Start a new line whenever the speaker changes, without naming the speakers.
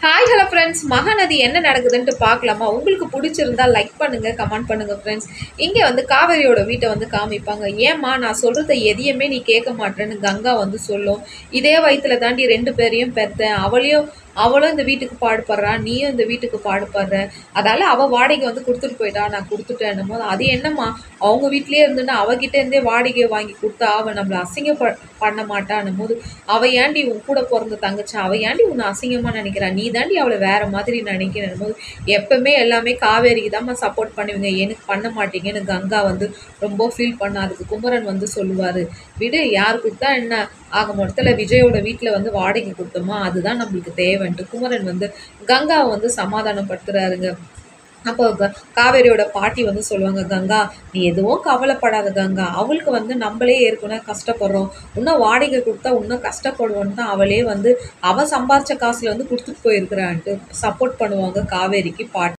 Hi hello friends, Mahanadi என்ன நடக்குதுன்ட்டு பார்க்கலாமா? உங்களுக்கு பிடிச்சிருந்தா லைக் பண்ணுங்கள், கமெண்ட் பண்ணுங்கள் ஃப்ரெண்ட்ஸ். இங்கே வந்து காவேரியோட வீட்டை வந்து காமிப்பாங்க. ஏம்மா நான் சொல்கிறத எதையுமே நீ கேட்க மாட்டேன்னு கங்கா வந்து சொல்லும். இதே வயிற்றுல தாண்டி 2 பேரையும் பெற்றேன், அவளும் இந்த வீட்டுக்கு பாடுபடுறா, நீயும் இந்த வீட்டுக்கு பாடுபடுற, அதால் அவள் வாடகை வந்து கொடுத்துட்டு போயிட்டா, நான் கொடுத்துட்டேன்னும் போது அது என்னம்மா அவங்க வீட்லேயே இருந்துன்னு அவகிட்ட இருந்தே வாடகையை வாங்கி கொடுத்தா அவள் நம்மளை பண்ண மாட்டான்னும் போது, அவள் ஏண்டி உன் கூட பிறந்த தங்கச்சி, அவள் ஏண்டி உன்னை அசிங்கமாக நினைக்கிறா, நீ தாண்டி அவளை வேறு மாதிரி நினைக்கிறேன் போது, எப்பவுமே எல்லாமே காவேரிக்கு தான் சப்போர்ட் பண்ணுவீங்க, எனக்கு பண்ண மாட்டீங்கன்னு கங்கா வந்து ரொம்ப ஃபீல் பண்ண. அதுக்கு குமரன் வந்து சொல்லுவார், விடு யார் கொடுத்தா என்ன, ஆக மொத்தத்தில் விஜயோட வீட்டில் வந்து வாடகை கொடுத்தோமா அதுதான் நம்மளுக்கு தேவைன்ட்டு குமரன் வந்து கங்காவை வந்து சமாதானப்படுத்துறாருங்க. அப்போ காவேரியோட பாட்டி வந்து சொல்லுவாங்க, கங்கா நீ எதுவும் கவலைப்படாத கங்கா, அவளுக்கு வந்து நம்மளே ஏற்கனவே கஷ்டப்படுறோம், இன்னும் வாடகை கொடுத்தா இன்னும் கஷ்டப்படுவோன்னு தான் அவளே வந்து அவள் சம்பாரித்த காசில் வந்து கொடுத்துட்டு போயிருக்கிறான்ட்டு சப்போர்ட் பண்ணுவாங்க காவேரிக்கு பாட்டி.